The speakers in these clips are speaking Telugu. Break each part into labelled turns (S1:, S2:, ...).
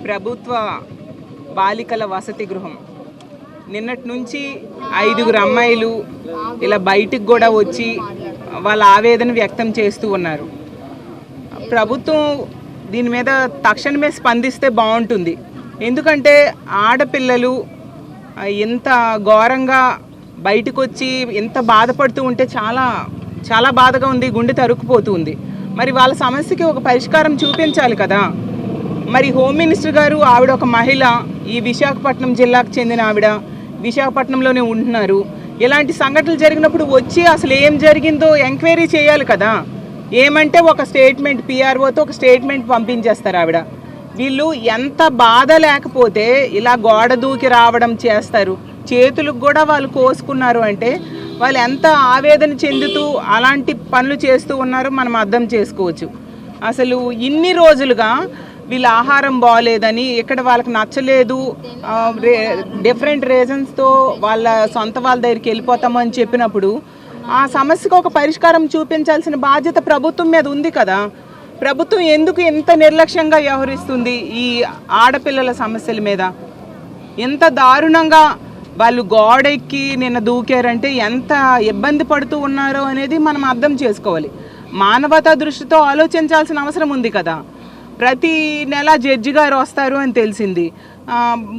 S1: ప్రభుత్వ బాలికల వసతి గృహం నిన్నటి నుంచి 5 అమ్మాయిలు ఇలా బయటికి కూడా వచ్చి వాళ్ళ ఆవేదన వ్యక్తం చేస్తూ ఉన్నారు. ప్రభుత్వం దీని మీద తక్షణమే స్పందిస్తే బాగుంటుంది. ఎందుకంటే ఆడపిల్లలు ఎంత ఘోరంగా బయటకు వచ్చి ఎంత బాధపడుతూ ఉంటే చాలా చాలా బాధగా ఉంది, గుండె తరుక్కుపోతుంది. మరి వాళ్ళ సమస్యకి ఒక పరిష్కారం చూపించాలి కదా. మరి హోమ్ మినిస్టర్ గారు ఆవిడ ఒక మహిళ, ఈ విశాఖపట్నం జిల్లాకు చెందిన ఆవిడ, విశాఖపట్నంలోనే ఉంటున్నారు. ఇలాంటి సంఘటనలు జరిగినప్పుడు వచ్చి అసలు ఏం జరిగిందో ఎంక్వైరీ చేయాలి కదా. ఏమంటే ఒక స్టేట్మెంట్, పిఆర్ఓతో ఒక స్టేట్మెంట్ పంపించేస్తారు ఆవిడ. వీళ్ళు ఎంత బాధ లేకపోతే ఇలా గోడ దూకి రావడం చేస్తారు. చేతులకు కూడా వాళ్ళు కోసుకున్నారు అంటే వాళ్ళు ఎంత ఆవేదన చెందుతూ అలాంటి పనులు చేస్తూ ఉన్నారో మనం అర్థం చేసుకోవచ్చు. అసలు ఇన్ని రోజులుగా వీళ్ళ ఆహారం బాగోలేదని, ఇక్కడ వాళ్ళకి నచ్చలేదు, డిఫరెంట్ రీజన్స్తో వాళ్ళ సొంత వాళ్ళ దగ్గరికి వెళ్ళిపోతాము అని చెప్పినప్పుడు ఆ సమస్యకు ఒక పరిష్కారం చూపించాల్సిన బాధ్యత ప్రభుత్వం మీద ఉంది కదా. ప్రభుత్వం ఎందుకు ఎంత నిర్లక్ష్యంగా వ్యవహరిస్తుంది ఈ ఆడపిల్లల సమస్యల మీద? ఎంత దారుణంగా వాళ్ళు గోడెక్కి నిన్న దూకారంటే ఎంత ఇబ్బంది పడుతూ ఉన్నారో అనేది మనం అర్థం చేసుకోవాలి. మానవతా దృష్టితో ఆలోచించాల్సిన అవసరం ఉంది కదా. ప్రతి నెల జడ్జి గారు వస్తారు అని తెలిసింది.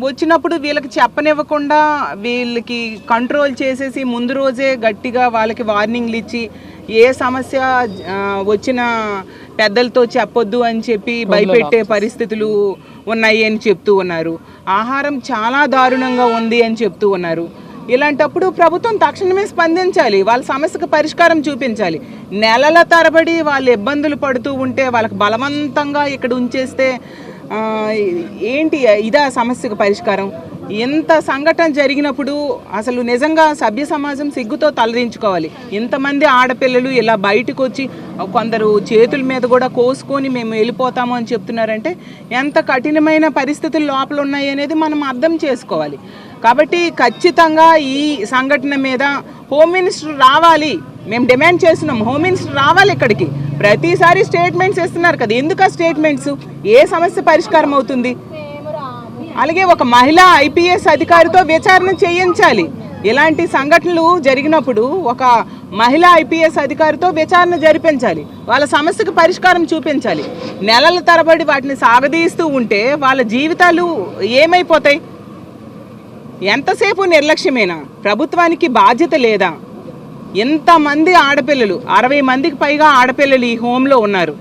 S1: వచ్చినప్పుడు వీళ్ళకి చెప్పనివ్వకుండా వీళ్ళకి కంట్రోల్ చేసేసి ముందు రోజే గట్టిగా వాళ్ళకి వార్నింగ్లు ఇచ్చి ఏ సమస్య వచ్చిన పెద్దలతో చెప్పొద్దు అని చెప్పి భయపెట్టే పరిస్థితులు ఉన్నాయి అని చెప్తూ ఉన్నారు. ఆహారం చాలా దారుణంగా ఉంది అని చెప్తూ ఉన్నారు. ఇలాంటప్పుడు ప్రభుత్వం తక్షణమే స్పందించాలి, వాళ్ళ సమస్యకు పరిష్కారం చూపించాలి. నెలల తరబడి వాళ్ళు ఇబ్బందులు పడుతూ ఉంటే వాళ్ళకి బలవంతంగా ఇక్కడ ఉంచేస్తే ఏంటి ఇదా సమస్యకు పరిష్కారం? ఎంత సంఘటన జరిగినప్పుడు అసలు నిజంగా సభ్య సమాజం సిగ్గుతో తలదించుకోవాలి. ఇంతమంది ఆడపిల్లలు ఇలా బయటకు వచ్చి కొందరు చేతుల మీద కూడా కోసుకొని మేము వెళ్ళిపోతాము అని చెప్తున్నారంటే ఎంత కఠినమైన పరిస్థితులు లోపల ఉన్నాయి అనేది మనం అర్థం చేసుకోవాలి. కాబట్టి ఖచ్చితంగా ఈ సంఘటన మీద హోమ్ మినిస్టర్ రావాలి. మేము డిమాండ్ చేస్తున్నాం, హోమ్ మినిస్టర్ రావాలి ఇక్కడికి. ప్రతిసారి స్టేట్మెంట్స్ ఇస్తున్నారు కదా, ఎందుకు ఆ స్టేట్మెంట్స్? ఏ సమస్య పరిష్కారం అవుతుంది? అలాగే ఒక మహిళా ఐపీఎస్ అధికారితో విచారణ చేయించాలి. ఇలాంటి సంఘటనలు జరిగినప్పుడు ఒక మహిళా ఐపీఎస్ అధికారితో విచారణ జరిపించాలి, వాళ్ళ సమస్యకు పరిష్కారం చూపించాలి. నెలల తరబడి వాటిని సాగదీస్తూ ఉంటే వాళ్ళ జీవితాలు ఏమైపోతాయి? ఎంతసేపు నిర్లక్ష్యమేనా? ప్రభుత్వానికి బాధ్యత లేదా? ఎంతమంది ఆడపిల్లలు, 60 మందికి పైగా ఆడపిల్లలు ఈ హోంలో ఉన్నారు.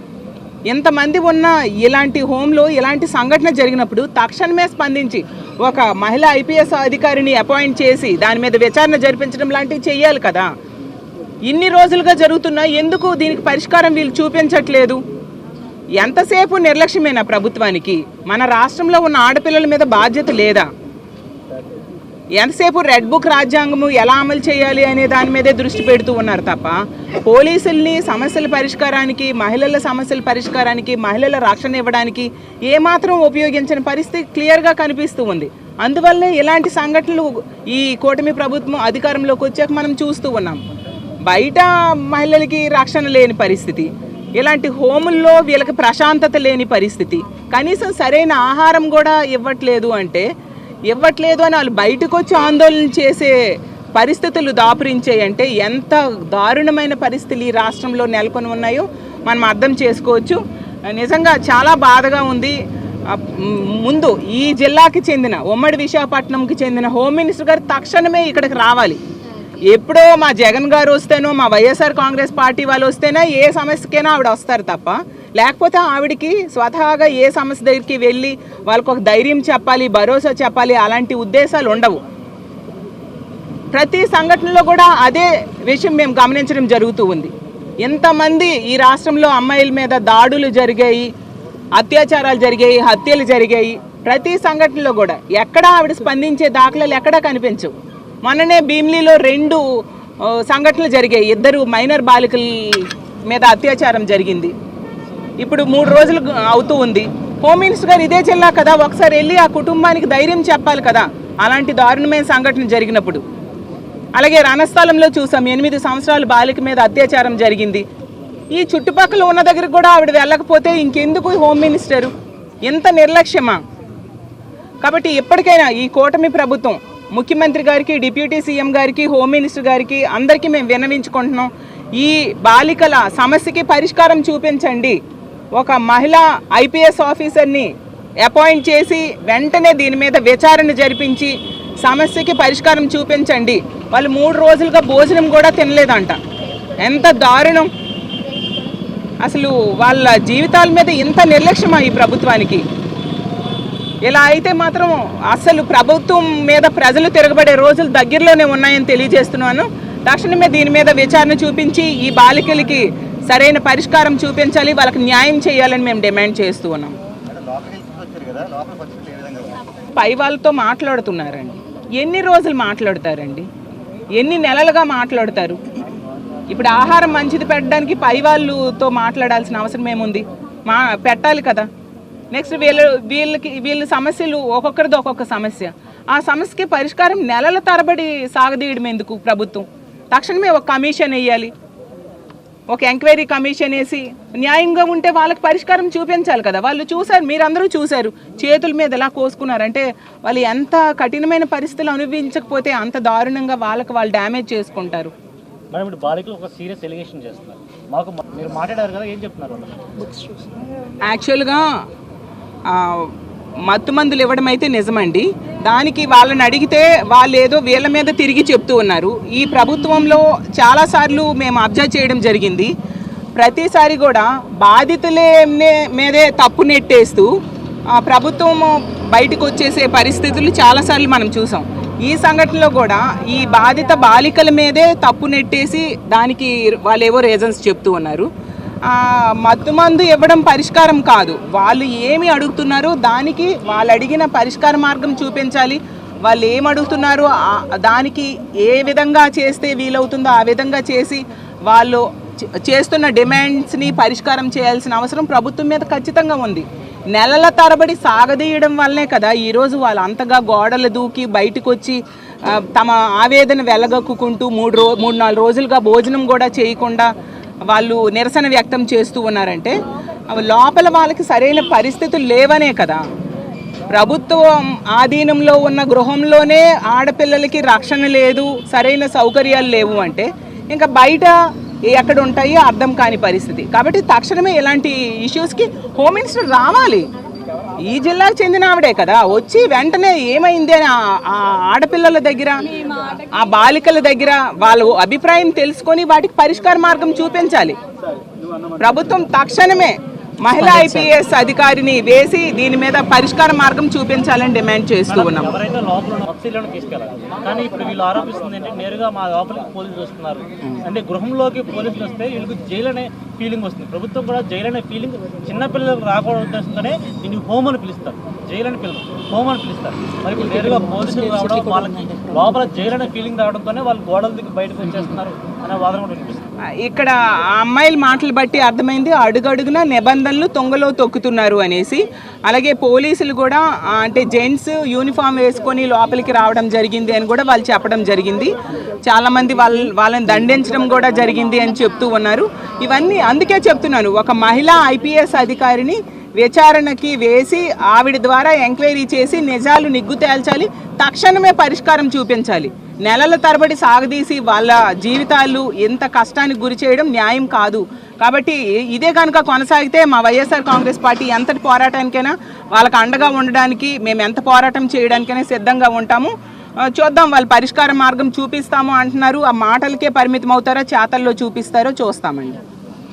S1: ఎంతమంది ఉన్నా ఇలాంటి హోంలో ఇలాంటి సంఘటన జరిగినప్పుడు తక్షణమే స్పందించి ఒక మహిళా ఐపీఎస్ అధికారిని అపాయింట్ చేసి దాని మీద విచారణ జరిపించడం లాంటివి చేయాలి కదా. ఇన్ని రోజులుగా జరుగుతున్నా ఎందుకు దీనికి పరిష్కారం వీళ్ళు చూపించట్లేదు? ఎంతసేపు నిర్లక్ష్యమేనా ప్రభుత్వానికి? మన రాష్ట్రంలో ఉన్న ఆడపిల్లల మీద బాధ్యత లేదా? ఎంతసేపు రెడ్ బుక్ రాజ్యాంగము ఎలా అమలు చేయాలి అనే దాని మీదే దృష్టి పెడుతూ ఉన్నారు తప్ప పోలీసుల్ని సమస్యల పరిష్కారానికి, మహిళల సమస్యల పరిష్కారానికి, మహిళల రక్షణ ఇవ్వడానికి ఏమాత్రం ఉపయోగించిన పరిస్థితి క్లియర్గా కనిపిస్తూ ఉంది. అందువల్లే ఇలాంటి సంఘటనలు ఈ కూటమి ప్రభుత్వం అధికారంలోకి వచ్చాక మనం చూస్తూ ఉన్నాం. బయట మహిళలకి రక్షణ లేని పరిస్థితి, ఇలాంటి హోముల్లో వీళ్ళకి ప్రశాంతత లేని పరిస్థితి, కనీసం సరైన ఆహారం కూడా ఇవ్వట్లేదు అని వాళ్ళు బయటకు వచ్చి ఆందోళన చేసే పరిస్థితులు దాపురించాయంటే ఎంత దారుణమైన పరిస్థితులు ఈ రాష్ట్రంలో నెలకొని ఉన్నాయో మనం అర్థం చేసుకోవచ్చు. నిజంగా చాలా బాధగా ఉంది. ముందు ఈ జిల్లాకి చెందిన, ఉమ్మడి విశాఖపట్నంకి చెందిన హోమ్ మినిస్టర్ గారు తక్షణమే ఇక్కడికి రావాలి. ఎప్పుడో మా జగన్ గారు వస్తేనో, మా వైఎస్ఆర్ కాంగ్రెస్ పార్టీ వాళ్ళు వస్తేనే ఏ సమస్యకైనా ఆవిడ వస్తారు తప్ప, లేకపోతే ఆవిడికి స్వతహాగా ఏ సమస్య దగ్గరికి వెళ్ళి వాళ్ళకు ఒక ధైర్యం చెప్పాలి, భరోసా చెప్పాలి, అలాంటి ఉద్దేశాలు ఉండవు. ప్రతి సంఘటనలో కూడా అదే విషయం మేము గమనించడం జరుగుతూ ఉంది. ఎంతమంది ఈ రాష్ట్రంలో అమ్మాయిల మీద దాడులు జరిగాయి, అత్యాచారాలు జరిగాయి, హత్యలు జరిగాయి. ప్రతి సంఘటనలో కూడా ఎక్కడా ఆవిడ స్పందించే దాఖలాలు ఎక్కడా కనిపించవు. మొన్ననే భీమిలీలో 2 సంఘటనలు జరిగాయి, 2 మైనర్ బాలికల మీద అత్యాచారం జరిగింది. ఇప్పుడు 3 రోజులు అవుతూ ఉంది. హోమ్ మినిస్టర్ గారు ఇదే జిల్లా కదా, ఒకసారి వెళ్ళి ఆ కుటుంబానికి ధైర్యం చెప్పాలి కదా అలాంటి దారుణమైన సంఘటన జరిగినప్పుడు. అలాగే రణస్థలంలో చూసాం, 8 సంవత్సరాల బాలిక మీద అత్యాచారం జరిగింది. ఈ చుట్టుపక్కల ఉన్న దగ్గర కూడా ఆవిడ వెళ్ళకపోతే ఇంకెందుకు హోమ్ మినిస్టరు? ఎంత నిర్లక్ష్యమా? కాబట్టి ఎప్పటికైనా ఈ కూటమి ప్రభుత్వం ముఖ్యమంత్రి గారికి, డిప్యూటీ సీఎం గారికి, హోమ్ మినిస్టర్ గారికి అందరికీ మేము విన్నవించుకుంటున్నాం, ఈ బాలికల సమస్యకి పరిష్కారం చూపించండి. ఒక మహిళా ఐపీఎస్ ఆఫీసర్ని అపాయింట్ చేసి వెంటనే దీని మీద విచారణ జరిపించి సమస్యకి పరిష్కారం చూపించండి. వాళ్ళు 3 రోజులుగా భోజనం కూడా తినలేదంట. ఎంత దారుణం! అసలు వాళ్ళ జీవితాల మీద ఇంత నిర్లక్ష్యమా ఈ ప్రభుత్వానికి? ఇలా అయితే మాత్రం అసలు ప్రభుత్వం మీద ప్రజలు తిరగబడే రోజులు దగ్గరలోనే ఉన్నాయని తెలియజేస్తున్నాను. తక్షణమే దీని మీద విచారణ చూపించి ఈ బాలికలకి సరైన పరిష్కారం చూపించాలి, వాళ్ళకి న్యాయం చేయాలని మేము డిమాండ్ చేస్తూ ఉన్నాం. పై వాళ్ళతో మాట్లాడుతున్నారండి. ఎన్ని రోజులు మాట్లాడతారండి? ఎన్ని నెలలుగా మాట్లాడతారు? ఇప్పుడు ఆహారం మంచిది పెట్టడానికి పై వాళ్ళతో మాట్లాడాల్సిన అవసరం ఏముంది? పెట్టాలి కదా. నెక్స్ట్ వీళ్ళ సమస్యలు ఒక్కొక్కరిది ఒక్కొక్క సమస్య. ఆ సమస్యకి పరిష్కారం నెలల తరబడి సాగదీయడం ఎందుకు? ప్రభుత్వం తక్షణమే ఒక కమిషన్ వేయాలి, ఒక ఎంక్వైరీ కమిషన్ వేసి న్యాయంగా ఉంటే వాళ్ళకి పరిష్కారం చూపించాలి కదా. వాళ్ళు చూశారు, మీరందరూ చూశారు, చేతుల మీద ఎలా కోసుకున్నారంటే వాళ్ళు ఎంత కఠినమైన పరిస్థితులు అనుభవించకపోతే అంత దారుణంగా వాళ్ళకి వాళ్ళు డ్యామేజ్ చేసుకుంటారు.
S2: మేడం ఇప్పుడు బాలికలు ఒక సీరియస్ ఎలిగేషన్ చేస్తున్నారు. మాకు మీరు మాట్లాడారు కదా, ఏం చెప్తున్నారు?
S1: యాక్చువల్గా మత్తు మందులు ఇవ్వడం అయితే నిజమండి. దానికి వాళ్ళని అడిగితే వాళ్ళు ఏదో వీళ్ళ మీద తిరిగి చెప్తూ ఉన్నారు. ఈ ప్రభుత్వంలో చాలాసార్లు మేము అబ్జర్వ్ చేయడం జరిగింది. ప్రతిసారి కూడా బాధితులే మీదే తప్పు నెట్టేస్తూ ప్రభుత్వం బయటకు వచ్చేసే పరిస్థితులు చాలాసార్లు మనం చూసాం. ఈ సంఘటనలో కూడా ఈ బాధిత బాలికల మీదే తప్పు నెట్టేసి దానికి వాళ్ళు ఏవో రీజన్స్ చెప్తూ ఉన్నారు. మత్తుమందు ఇవ్వడం పరిష్కారం కాదు. వాళ్ళు ఏమి అడుగుతున్నారో దానికి వాళ్ళు అడిగిన పరిష్కార మార్గం చూపించాలి. వాళ్ళు ఏమి అడుగుతున్నారో దానికి ఏ విధంగా చేస్తే వీలవుతుందో ఆ విధంగా చేసి వాళ్ళు చేస్తున్న డిమాండ్స్ని పరిష్కారం చేయాల్సిన అవసరం ప్రభుత్వం మీద ఖచ్చితంగా ఉంది. నెలల తరబడి సాగదీయడం వల్లనే కదా ఈరోజు వాళ్ళు అంతగా గోడలు దూకి బయటకు వచ్చి తమ ఆవేదన వెలగక్కుంటూ 3-4 రోజులుగా భోజనం కూడా చేయకుండా వాళ్ళు నిరసన వ్యక్తం చేస్తూ ఉన్నారంటే లోపల వాళ్ళకి సరైన పరిస్థితులు లేవనే కదా. ప్రభుత్వం ఆధీనంలో ఉన్న గృహంలోనే ఆడపిల్లలకి రక్షణ లేదు, సరైన సౌకర్యాలు లేవు అంటే ఇంకా బయట ఎక్కడ ఉంటాయో అర్థం కాని పరిస్థితి. కాబట్టి తక్షణమే ఇలాంటి ఇష్యూస్కి హోమ్ మినిస్టర్ రావాలి. ఈ జిల్లాకు చెందిన ఆవిడే కదా, వచ్చి వెంటనే ఏమైంది అని ఆ ఆడపిల్లల దగ్గర, ఆ బాలికల దగ్గర వాళ్ళ అభిప్రాయం తెలుసుకొని వాటికి పరిష్కార మార్గం చూపించాలి. ప్రభుత్వం తక్షణమే మహిళా ఐపీఎస్ అధికారిని వేసి దీని మీద పరిష్కార మార్గం చూపించాలని డిమాండ్ చేస్తూ ఉన్నాం.
S2: కానీ ఇప్పుడు వీళ్ళు ఆరోపిస్తుంది అంటే నేరుగా మా లోపలికి పోలీసులు వస్తున్నారు అంటే గృహంలోకి పోలీసులు వస్తే వీళ్ళకి జైలు అనే ఫీలింగ్ వస్తుంది. ప్రభుత్వం కూడా జైలు అనే ఫీలింగ్ చిన్నపిల్లలకు రాకూడదు ఉద్దేశంతోనే దీన్ని హోమ్ అని పిలుస్తారు, జైలు అని హోమ్ అని పిలుస్తారు. మరి ఇప్పుడు నేరుగా పోలీసులు రావడం వాళ్ళకి లోపల జైలు అనే ఫీలింగ్ రావడంతోనే వాళ్ళు గోడల దిగి బయటకు వచ్చేస్తున్నారు అనే వాదన కూడా వినిపిస్తుంది.
S1: ఇక్కడ ఆ అమ్మాయిల మాటలు బట్టి అర్థమైంది అడుగడుగున నిబంధనలు తొంగలో తొక్కుతున్నారు అనేసి. అలాగే పోలీసులు కూడా అంటే జెంట్స్ యూనిఫామ్ వేసుకొని లోపలికి రావడం జరిగింది అని కూడా వాళ్ళు చెప్పడం జరిగింది. చాలామంది వాళ్ళని దండించడం కూడా జరిగింది అని చెప్తూ ఉన్నారు. ఇవన్నీ అందుకే చెప్తున్నాను, ఒక మహిళా ఐపీఎస్ అధికారిని విచారణకి వేసి ఆవిడ ద్వారా ఎంక్వైరీ చేసి నిజాలు నిగ్గు తేల్చాలి, తక్షణమే పరిష్కారం చూపించాలి. నెలల తరబడి సాగదీసి వాళ్ళ జీవితాలు ఎంత కష్టానికి గురి చేయడం న్యాయం కాదు. కాబట్టి ఇదే కనుక కొనసాగితే మా వైఎస్ఆర్ కాంగ్రెస్ పార్టీ ఎంతటి పోరాటానికైనా వాళ్ళకి అండగా ఉండడానికి మేము ఎంత పోరాటం చేయడానికైనా సిద్ధంగా ఉంటాము. చూద్దాం, వాళ్ళు పరిష్కార మార్గం చూపిస్తాము అంటున్నారు. ఆ మాటలకే పరిమితం అవుతారో చేతల్లో చూపిస్తారో చూస్తామండి.